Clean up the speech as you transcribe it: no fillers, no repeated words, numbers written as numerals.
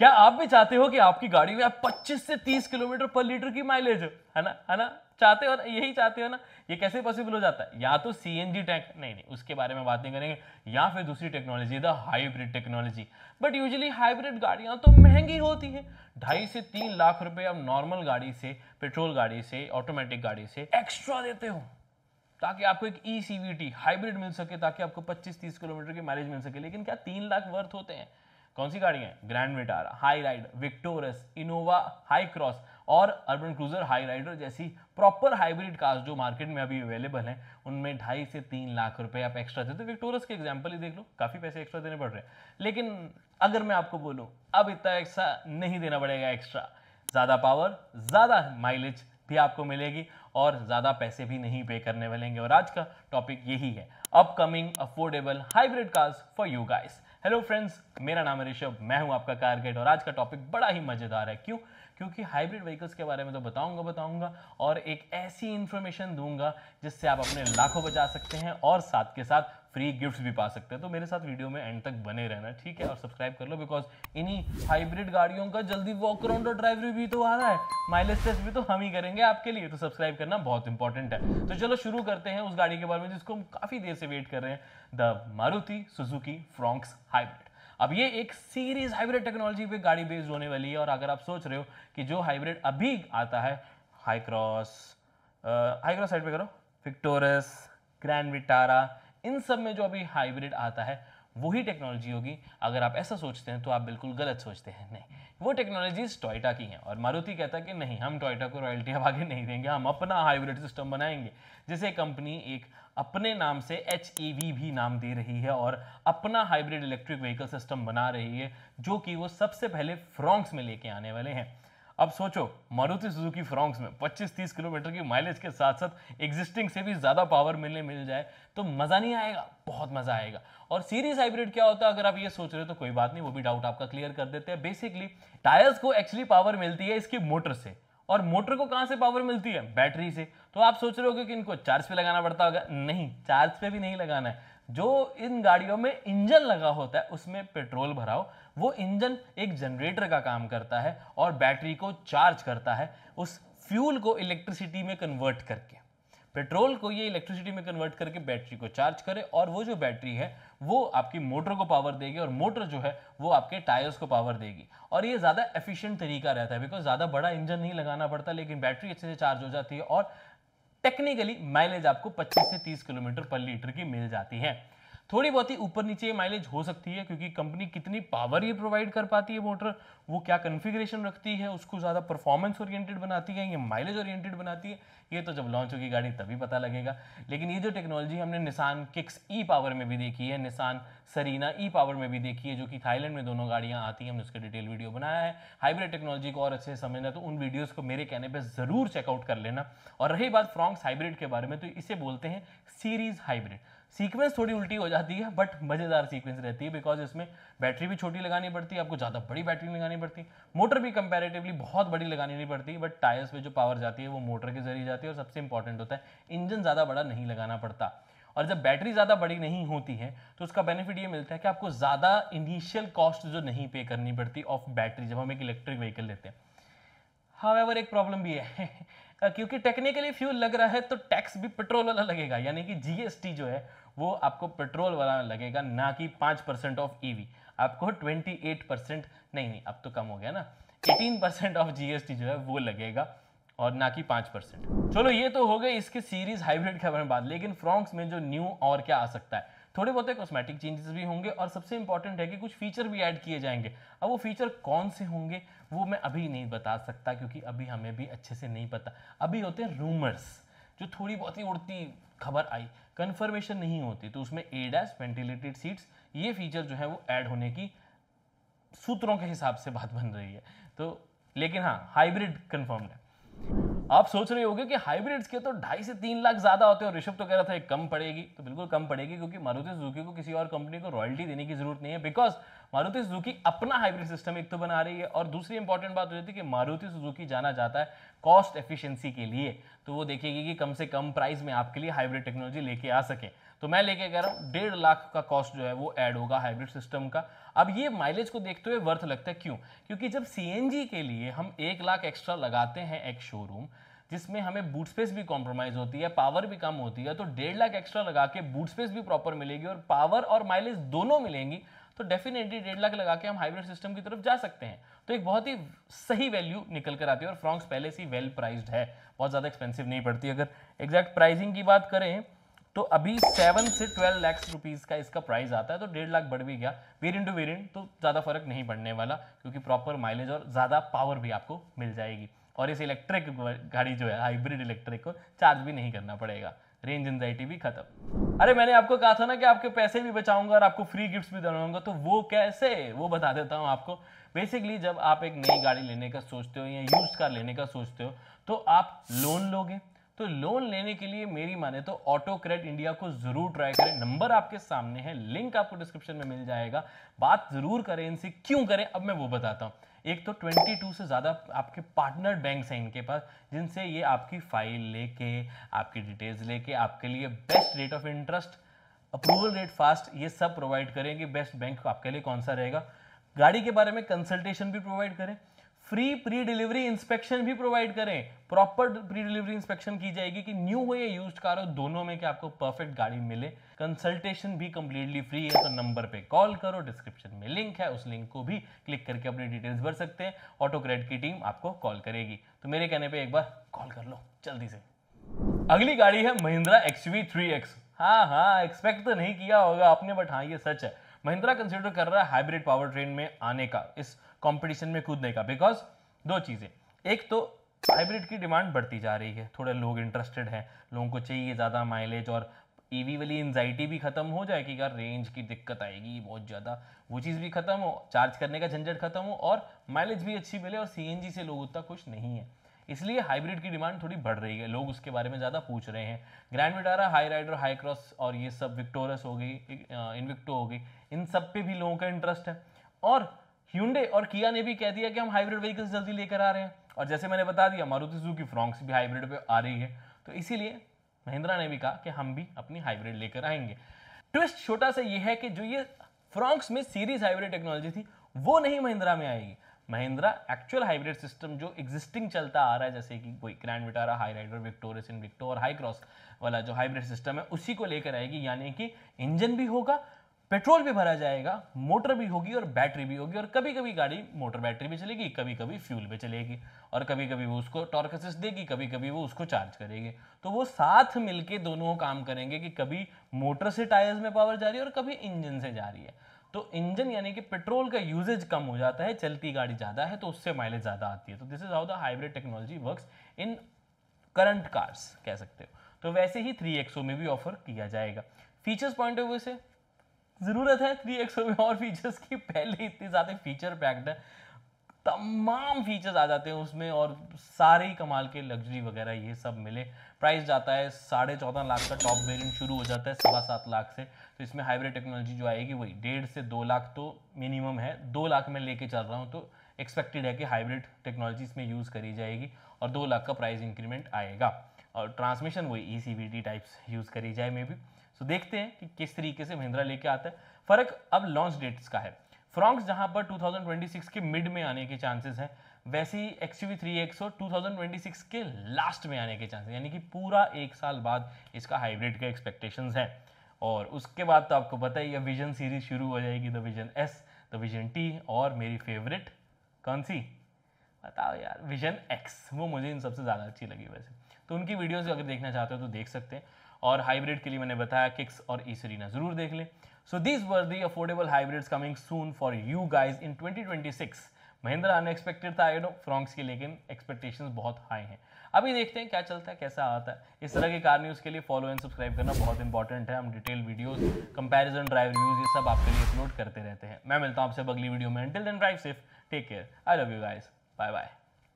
क्या आप भी चाहते हो कि आपकी गाड़ी में आप 25 से 30 किलोमीटर पर लीटर की माइलेज हो, है ना? चाहते हो ना, यही चाहते हो ना? ये कैसे पॉसिबल हो जाता है? या तो सीएनजी टैंक, नहीं उसके बारे में बात नहीं करेंगे, या फिर दूसरी technology the hybrid technology. But usually hybrid गाड़ियां तो महंगी होती हैं। 2.5 से 3 लाख रुपए आप नॉर्मल गाड़ी से, पेट्रोल गाड़ी से, ऑटोमेटिक गाड़ी से एक्स्ट्रा देते हो ताकि आपको एक ई सीवीटी हाइब्रिड मिल सके, ताकि आपको 25-30 किलोमीटर की माइलेज मिल सके। लेकिन क्या 3 लाख वर्थ होते हैं? कौन सी गाड़ियां? Grand Vitara, Hyryder, Victoris, Innova Hycross और अर्बन क्रूजर हाई राइडर जैसी प्रॉपर हाइब्रिड कार्स जो मार्केट में अभी अवेलेबल हैं, उनमें 2.5 से 3 लाख रुपए आप एक्स्ट्रा देते हो। विक्टोरस के एग्जांपल ही देख लो, काफी पैसे एक्स्ट्रा देने पड़ रहे हैं। लेकिन अगर मैं आपको बोलूं अब इतना एक्स्ट्रा नहीं देना पड़ेगा, एक्स्ट्रा ज्यादा पावर, ज्यादा माइलेज भी आपको मिलेगी और ज्यादा पैसे भी नहीं पे करने वालेंगे। और आज का टॉपिक यही है, upcoming affordable hybrid cars for you guys. Hello friends, मेरा नाम है ऋषभ, मैं हूं आपका कार गाइड और आज का टॉपिक बड़ा ही मजेदार है। क्यों? क्योंकि हाइब्रिड व्हीकल्स के बारे में तो बताऊंगा और एक ऐसी इंफॉर्मेशन दूंगा जिससे आप अपने लाखों बचा सकते हैं और साथ के साथ फ्री गिफ्ट्स भी पा सकते हैं। तो मेरे साथ वीडियो में एंड तक बने रहना, ठीक है? और सब्सक्राइब कर लो, बिकॉज इन्हीं हाइब्रिड गाड़ियों का जल्दी वॉक अराउंड और ड्राइव रिव्यू तो आ रहा है, माइलेज टेस्ट भी तो हम ही करेंगे आपके लिए, तो सब्सक्राइब करना बहुत इंपॉर्टेंट है। तो चलो शुरू करते हैं उस गाड़ी के बारे में जिसको हम काफी देर से वेट कर रहे हैं, the Maruti Suzuki Fronx hybrid. अब ये एक सीरीज हाइब्रिड टेक्नोलॉजी पे गाड़ी बेस्ड होने वाली है। और अगर आप सोच रहे हो कि जो हाइब्रिड अभी आता है, हाई क्रॉस साइड पे करो, विक्टोरस, ग्रैंड विटारा, इन सब में जो अभी हाइब्रिड आता है वही टेक्नोलॉजी होगी, अगर आप ऐसा सोचते हैं तो आप बिल्कुल गलत सोचते हैं। नहीं, वो टेक्नोलॉजीज टोयोटा की हैं और मारुति कहता है कि नहीं, हम टोयोटा को रॉयल्टी अब आगे नहीं देंगे, हम अपना हाइब्रिड सिस्टम बनाएंगे, जिसे कंपनी एक अपने नाम से HEV भी नाम दे रही है और अपना हाइब्रिड इलेक्ट्रिक व्हीकल सिस्टम बना रही है, जो कि वो सबसे पहले फ्रॉन्क्स में लेके आने वाले हैं। अब सोचो, मारुति सुजुकी फ्रॉन्क्स में 25-30 किलोमीटर की माइलेज के साथ साथ एग्जिस्टिंग से भी ज्यादा पावर मिल जाए तो मजा नहीं आएगा? बहुत मजा आएगा। और सीरीज हाइब्रिड क्या होता है, अगर आप ये सोच रहे हो तो कोई बात नहीं, वो भी डाउट आपका क्लियर कर देते हैं। बेसिकली टायर्स को एक्चुअली पावर मिलती है इसकी मोटर से, और मोटर को कहां से पावर मिलती है? बैटरी से। तो आप सोच रहे हो कि इनको चार्ज पे लगाना पड़ता होगा, नहीं, चार्ज पे भी नहीं लगाना है। जो इन गाड़ियों में इंजन लगा होता है उसमें पेट्रोल भराओ, वो इंजन एक जनरेटर का काम करता है और बैटरी को चार्ज करता है, उस फ्यूल को इलेक्ट्रिसिटी में कन्वर्ट करके। पेट्रोल को ये इलेक्ट्रिसिटी में कन्वर्ट करके बैटरी को चार्ज करे, और वो जो बैटरी है वो आपकी मोटर को पावर देगी और मोटर जो है वो आपके टायर्स को पावर देगी। और ये ज्यादा एफिशिएंट तरीका रहता है, बिकॉज ज्यादा बड़ा इंजन नहीं लगाना पड़ता, लेकिन बैटरी अच्छे से चार्ज हो जाती है और टेक्निकली माइलेज आपको 25 से 30 किलोमीटर पर लीटर की मिल जाती है। थोड़ी बहुत ही ऊपर नीचे माइलेज हो सकती है, क्योंकि कंपनी कितनी पावर ये प्रोवाइड कर पाती है मोटर, वो क्या कॉन्फ़िगरेशन रखती है, उसको ज़्यादा परफॉर्मेंस ओरिएंटेड बनाती है या माइलेज ओरिएंटेड बनाती है, ये तो जब लॉन्च होगी गाड़ी तभी पता लगेगा। लेकिन ये जो टेक्नोलॉजी हमने निसान किक्स ई पावर में भी देखी है, निसान सरीना ई पावर में भी देखी है, जो कि थाईलैंड में दोनों गाड़ियां आती हैं, हमने उसका डिटेल वीडियो बनाया है। हाइब्रिड टेक्नोलॉजी को और अच्छे से समझना तो उन वीडियोस को मेरे कहने पे जरूर चेकआउट कर लेना। और रही बात फ्रॉन्क्स हाइब्रिड के बारे में, तो इसे बोलते हैं सीरीज हाइब्रिड। सीक्वेंस थोड़ी उल्टी हो जाती है, बट मजेदार सीक्वेंस रहती है, बिकॉज इसमें बैटरी भी छोटी लगानी पड़ती है, आपको ज़्यादा बड़ी बैटरी लगानी पड़ती है, मोटर भी कंपैरेटिवली बहुत बड़ी लगानी नहीं पड़ती, बट टायर्स पे जो पावर जाती है वो मोटर के जरिए जाती है। और सबसे इंपॉर्टेंट होता है, इंजन ज़्यादा बड़ा नहीं लगाना पड़ता। और जब बैटरी ज़्यादा बड़ी नहीं होती है तो उसका बेनिफिट ये मिलता है कि आपको ज़्यादा इनिशियल कॉस्ट जो नहीं पे करनी पड़ती ऑफ बैटरी, जब हम एक इलेक्ट्रिक व्हीकल लेते हैं। हावेवर एक प्रॉब्लम भी है क्योंकि टेक्निकली फ्यूल लग रहा है तो टैक्स भी पेट्रोल वाला लगेगा, यानी कि जीएसटी जो है वो आपको पेट्रोल वाला लगेगा, ना कि 5% ऑफ ईवी। आपको 28%, नहीं अब तो कम हो गया ना, 18% ऑफ जीएसटी जो है वो लगेगा और ना कि 5%। चलो ये तो हो गई इसके सीरीज हाइब्रिड के बारे में बात। लेकिन फ्रॉन्क्स में जो न्यू और क्या आ सकता है, थोड़े बहुत कॉस्मेटिक चेंजेस भी होंगे और सबसे इंपॉर्टेंट है कि कुछ फीचर भी ऐड किए जाएंगे। अब वो फीचर कौन से होंगे वो मैं अभी नहीं बता सकता, क्योंकि अभी हमें भी अच्छे से नहीं पता। अभी होते हैं रूमर्स, जो थोड़ी बहुत ही उड़ती खबर आई, कंफर्मेशन नहीं होती। तो उसमें एडास, वेंटिलेटेड सीट्स, ये फीचर जो है वो ऐड होने की सूत्रों के हिसाब से बात बन रही है। तो लेकिन हाँ, हाइब्रिड कंफर्म्ड है। आप सोच रहे होंगे कि हाइब्रिड्स के तो 2.5 से 3 लाख ज्यादा होते हैं और ऋषभ तो कह रहा था एक कम पड़ेगी। तो बिल्कुल कम पड़ेगी, क्योंकि मारुति सुजुकी को किसी और कंपनी को रॉयल्टी देने की जरूरत नहीं है, बिकॉज मारुति सुजुकी अपना हाइब्रिड सिस्टम एक तो बना रही है, और दूसरी इंपॉर्टेंट बात हो जाती है कि मारुति सुजुकी जाना जाता है कॉस्ट एफिशिएंसी के लिए। तो वो देखेगी कि कम से कम प्राइस में आपके लिए हाइब्रिड टेक्नोलॉजी लेके आ सके। तो मैं लेके कह रहा हूँ 1.5 लाख का कॉस्ट जो है वो ऐड होगा हाइब्रिड सिस्टम का। अब ये माइलेज को देखते हुए वर्थ लगता है, क्यों? क्योंकि जब सीएनजी के लिए हम 1 लाख एक्स्ट्रा लगाते हैं एक शोरूम, जिसमें हमें बूट स्पेस भी कॉम्प्रोमाइज होती है, पावर भी कम होती है, तो 1.5 लाख एक्स्ट्रा लगा के बूट स्पेस भी प्रॉपर मिलेगी और पावर और माइलेज दोनों मिलेंगी, तो डेफिनेटली 1.5 लाख लगा के हम हाइब्रिड सिस्टम की तरफ जा सकते हैं। तो एक बहुत ही सही वैल्यू निकल कर आती है और फ्रॉन्क्स पहले से ही वेल प्राइस्ड है, बहुत ज़्यादा एक्सपेंसिव नहीं पड़ती। अगर एग्जैक्ट प्राइसिंग की बात करें तो अभी 7 से 12 लाख रुपीस का इसका प्राइस आता है, तो 1.5 लाख बढ़ भी गया। वेरिएंट टू वेरिएंट तो ज़्यादा फर्क नहीं पड़ने वाला, क्योंकि प्रॉपर माइलेज और ज़्यादा पावर भी आपको मिल जाएगी। और इस इलेक्ट्रिक गाड़ी जो है हाइब्रिड इलेक्ट्रिक को चार्ज भी नहीं करना पड़ेगा, रेंज एंजाइटी भी खत्म। अरे मैंने आपको कहा था ना कि आपके पैसे भी बचाऊंगा और आपको फ्री गिफ्ट्स भी दिलाऊंगा, तो वो कैसे, वो बता देता हूँ आपको। बेसिकली जब आप एक नई गाड़ी लेने का सोचते हो या यूज्ड कार लेने का सोचते हो, तो आप लोन लोगे। तो लोन लेने के लिए मेरी माने तो ऑटो क्रेडिट इंडिया को जरूर ट्राई करें। नंबर आपके सामने है, लिंक आपको डिस्क्रिप्शन में मिल जाएगा। बात जरूर करें इनसे, क्यों करें अब मैं वो बताता हूँ। एक तो 22 से ज़्यादा आपके पार्टनर बैंक्स हैं इनके पास, जिनसे ये आपकी फाइल लेके, आपकी डिटेल्स लेके आपके लिए best rate of interest, approval rate fast, ये सब प्रोवाइड करेंगे। बेस्ट बैंक आपके लिए कौन सा रहेगा। गाड़ी के बारे में कंसल्टेशन भी प्रोवाइड करें, फ्री प्री डिलीवरी इंस्पेक्शन भी प्रोवाइड करें। प्रॉपर प्री डिलीवरी इंस्पेक्शन की जाएगी कि न्यू हो या यूज्ड कार हो, दोनों में कि आपको परफेक्ट गाड़ी मिले। कंसल्टेशन भी कंप्लीटली फ्री है, तो नंबर पे कॉल करो, डिस्क्रिप्शन में लिंक है, उस लिंक को भी क्लिक करके अपनी डिटेल्स भर सकते हैं। ऑटो क्रेडिट की टीम आपको कॉल करेगी, तो मेरे कहने पर एक बार कॉल कर लो जल्दी से। अगली गाड़ी है महिंद्रा XUV3X। हाँ, एक्सपेक्ट तो नहीं किया होगा आपने, बट हाँ ये सच है। महिंद्रा कंसिडर कर रहा है हाइब्रिड पावर ट्रेन में आने का, इस कंपटीशन में कूदने का, बिकॉज दो चीजें। एक तो हाइब्रिड की डिमांड बढ़ती जा रही है, थोड़े लोग इंटरेस्टेड हैं, लोगों को चाहिए ज़्यादा माइलेज, और ईवी वाली एंजाइटी भी खत्म हो जाए कि यार रेंज की दिक्कत आएगी बहुत ज़्यादा, वो चीज़ भी खत्म हो, चार्ज करने का झंझट खत्म हो और माइलेज भी अच्छी मिले, और सीएनजी से लोग उतना खुश नहीं है। इसलिए हाइब्रिड की डिमांड थोड़ी बढ़ रही है, लोग उसके बारे में ज़्यादा पूछ रहे हैं। Grand Vitara, Hyryder, Hycross और ये सब, विक्टोरस हो गई, इन्विक्टो हो गई, इन सब पे भी लोगों का इंटरेस्ट है। और hyundai और किया ने भी कह दिया कि हम हाइब्रिड व्हीकल्स जल्दी लेकर आ रहे हैं, और जैसे मैंने बता दिया मारुति सुजुकी फ्रॉन्क्स भी हाइब्रिड पे आ रही है, तो इसीलिए महिंद्रा ने भी कहा कि हम भी अपनी हाइब्रिड लेकर आएंगे। ट्विस्ट छोटा सा ये है कि जो ये फ्रॉन्क्स में सीरीज हाइब्रिड टेक्नोलॉजी थी वो नहीं महिंद्रा में आएगी। महिंद्रा एक्चुअल हाइब्रिड सिस्टम जो एग्जिस्टिंग चलता आ रहा है, जैसे कि कोई Grand Vitara, Hyryder, Victoris, Invicto और हाई क्रॉस वाला जो हाइब्रिड सिस्टम है, उसी को लेकर आएगी। यानी कि इंजन भी होगा, पेट्रोल भी भरा जाएगा, मोटर भी होगी और बैटरी भी होगी, और कभी कभी गाड़ी मोटर बैटरी भी चलेगी, कभी कभी फ्यूल पे चलेगी, और कभी कभी वो उसको टॉर्क असिस्ट देगी, कभी कभी वो उसको चार्ज करेगी। तो वो साथ मिलके दोनों काम करेंगे कि कभी मोटर से टायर्स में पावर जा रही है और कभी इंजन से जा रही है। तो इंजन यानी कि पेट्रोल का यूजेज कम हो जाता है, चलती गाड़ी ज़्यादा है तो उससे माइलेज ज़्यादा आती है। तो this is how the hybrid technology works in current cars, कह सकते हो। तो वैसे ही 3XO में भी ऑफर किया जाएगा। फीचर्स पॉइंट ऑफ व्यू से ज़रूरत है 3XO में और फीचर्स की, पहले इतने ज़्यादा फीचर पैक्ड है, तमाम फीचर्स आ जाते हैं उसमें, और सारे ही कमाल के लग्जरी वगैरह ये सब मिले। प्राइस जाता है 14.5 लाख का, टॉप वेरिएंट शुरू हो जाता है 7.25 लाख से। तो इसमें हाइब्रिड टेक्नोलॉजी जो आएगी वही 1.5 से 2 लाख तो मिनिमम है, 2 लाख में लेके चल रहा हूँ, तो एक्सपेक्टेड है कि हाइब्रिड टेक्नोलॉजी इसमें यूज़ करी जाएगी और 2 लाख का प्राइस इंक्रीमेंट आएगा, और ट्रांसमिशन वही ECVT टाइप्स यूज़ करी जाए मे भी। सो देखते हैं कि किस तरीके से महिंद्रा लेके आता है। फर्क अब लॉन्च डेट्स का है। फ्रॉन्क्स जहां पर 2026 के मिड में आने के चांसेस हैं, वैसे ही XUV3XO 2026 के लास्ट में आने के चांसेस, यानी कि पूरा 1 साल बाद इसका हाइब्रिड के एक्सपेक्टेशंस हैं। और उसके बाद तो आपको पता ही है विजन सीरीज शुरू हो जाएगी, the vision S, the vision T, और मेरी फेवरेट कौन सी बताओ यार, विजन X, वो मुझे इन सबसे ज़्यादा अच्छी लगी वैसे। तो उनकी वीडियोज़ अगर देखना चाहते हो तो देख सकते हैं। और हाइब्रिड के लिए मैंने बताया किक्स और E-Serena जरूर देख लें। So these were the affordable hybrids coming soon for you guys in 2026। Mahindra unexpected था आई नो फ्रॉन्क्स की, लेकिन एक्सपेक्टेशंस बहुत हाई हैं। अभी देखते हैं क्या चलता है, कैसा आता है। इस तरह के कार न्यूज़ के लिए फॉलो एंड सब्सक्राइब करना बहुत इंपॉर्टेंट है। हम detail videos, comparison, drive reviews, ये सब आपके लिए अपलोड करते रहते हैं। मैं मिलता हूँ आपसे अगली वीडियो में। Until then drive safe, take care, I love you guys, bye bye.